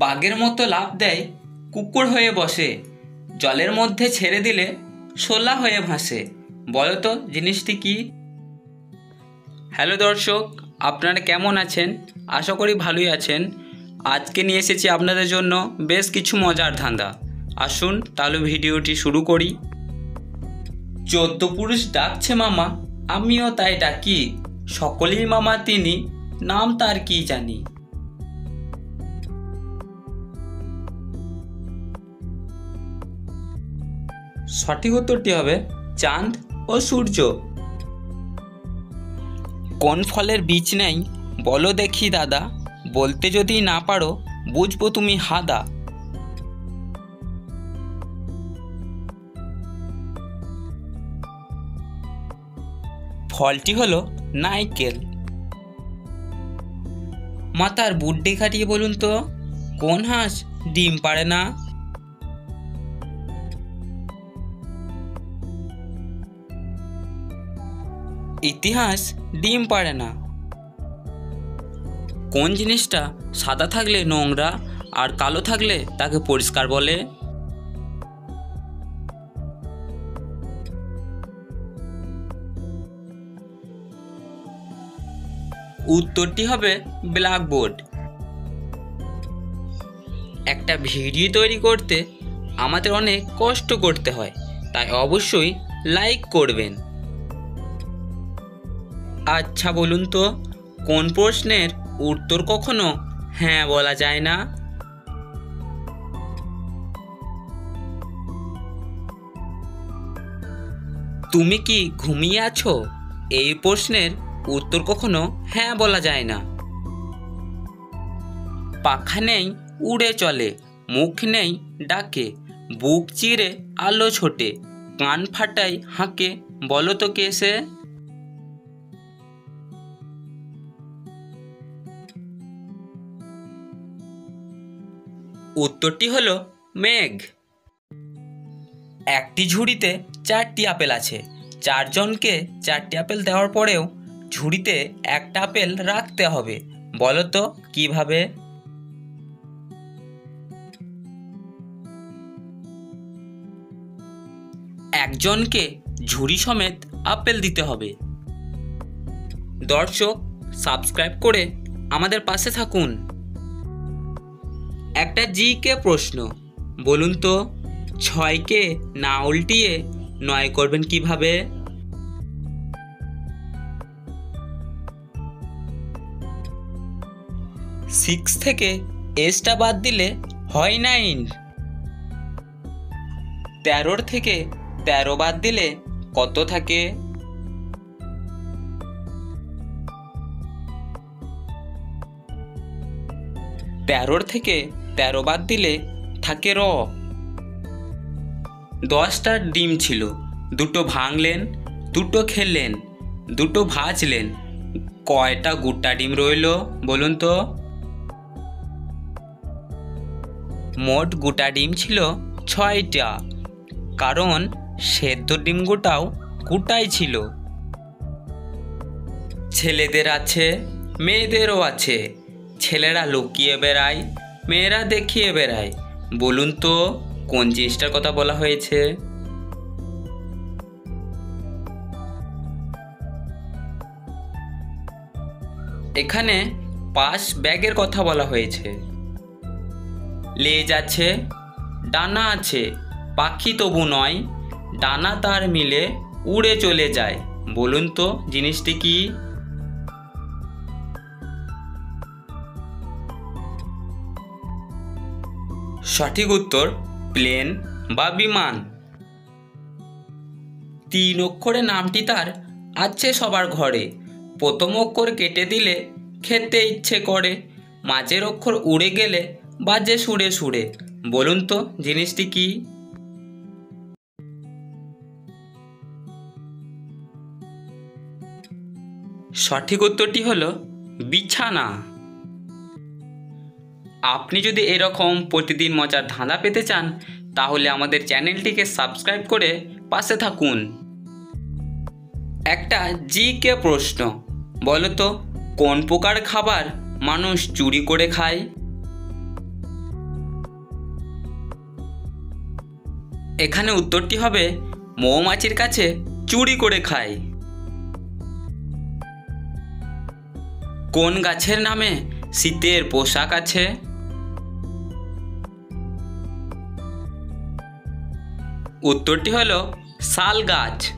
বাঘের মতো লাফ দেয়, কুকুর হয়ে বসে, জলের মধ্যে ছেড়ে দিলে শোলা হয়ে ভাসে। বলো তো জিনিসটি কি? হ্যালো দর্শক, আপনারা কেমন আছেন? আশা করি ভালোই আছেন। আজকে নিয়ে এসেছি আপনাদের জন্য বেশ কিছু মজার ধাঁধা। আসুন তাহলে ভিডিওটি শুরু করি। 14 পুরুষ ডাকছে মামা, আমিও তাই ডাকি, সকলেই মামা তিনি, নাম তার কি জানি। সঠিক উত্তরটি হবে চাঁদ ও সূর্য। কোন ফলের বীজ নেই বলো দেখি দাদা, বলতে যদি না পারো বুঝবো তুমি হাদা। ফলটি হলো নারকেল। মাথার বুদ্ধি খাটিয়ে বলুন তো, কোন হাঁস ডিম পাড়ে না? ইতিহাস ডিম পাড়ে না। কোন জিনিসটা সাদা থাকলে নোংরা আর কালো থাকলে তাকে পরিষ্কার বলে? উত্তরটি হবে ব্ল্যাকবোর্ড। একটা ভিডিও তৈরি করতে আমাদের অনেক কষ্ট করতে হয়, তাই অবশ্যই লাইক করবেন। আচ্ছা বলুন তো, কোন প্রশ্নের উত্তর কখনো হ্যাঁ বলা যায় না? তুমি কি ঘুমিয়ে আছো? এই প্রশ্নের উত্তর কখনো হ্যাঁ বলা যায় না। পাখা নেই উড়ে চলে, মুখ নেই ডাকে, বুক চিরে আলো ছোটে, কান ফাটাই হাঁকে, বলো তো কে সে? উত্তরটি হলো মেঘ। একটি ঝুড়িতে 4টি আপেল আছে, 4 জনকে 4টি আপেল দেওয়ার পরেও ঝুড়িতে একটা আপেল রাখতে হবে, বলো তো কিভাবে? একজনকে ঝুড়ি সমেত আপেল দিতে হবে। দর্শক, সাবস্ক্রাইব করে আমাদের পাশে থাকুন। একটা জিকে প্রশ্ন, বলুন তো 6কে না উল্টিয়ে 9 করবেন কিভাবে? সিক্স থেকে এসটা বাদ দিলে হয় 9। 13 থেকে 13 বাদ দিলে কত থাকে? তেরোর থেকে 13 বাদ দিলে থাকে র। 10টা ডিম ছিল, 2টো ভাঙলেন, 2টো খেলেন, 2টো ভাজলেন, কয়টা গোটা ডিম রইল বলুন তো? মোট গোটা ডিম ছিল 6টা, কারণ সেদ্ধ ডিম গোটাও গোটাই ছিল। ছেলেদের আছে মেয়েদেরও আছে, ছেলেরা লুকিয়ে বেড়ায়, মেয়েরা দেখিয়ে বেড়ায়, বলুন তো কোন জিনিসটার কথা বলা হয়েছে? এখানে পাশ ব্যাগের কথা বলা হয়েছে। লেজ আছে, ডানা আছে, পাখি তবু নয়, ডানা তার মিলে উড়ে চলে যায়, বলুন তো জিনিসটি কি? সঠিক উত্তর প্লেন বা বিমান। 3 অক্ষরে নামটি তার আছে সবার ঘরে, প্রথম অক্ষর কেটে দিলে খেতে ইচ্ছে করে, মাঝের অক্ষর উড়ে গেলে বাজে সুরে সুরে, বলুন তো জিনিসটি কি? সঠিক উত্তরটি হলো বিছানা। আপনি যদি এরকম প্রতিদিন মজার ধাঁধা পেতে চান তাহলে আমাদের চ্যানেলটিকে সাবস্ক্রাইব করে পাশে থাকুন। একটা জিকে প্রশ্ন, বলো তো কোন প্রকার খাবার মানুষ চুরি করে খায়? এখানে উত্তরটি হবে মৌমাছির কাছে চুরি করে খায়। কোন গাছের নামে শীতের পোশাক আছে? উত্তরটি হলো শাল গাছ।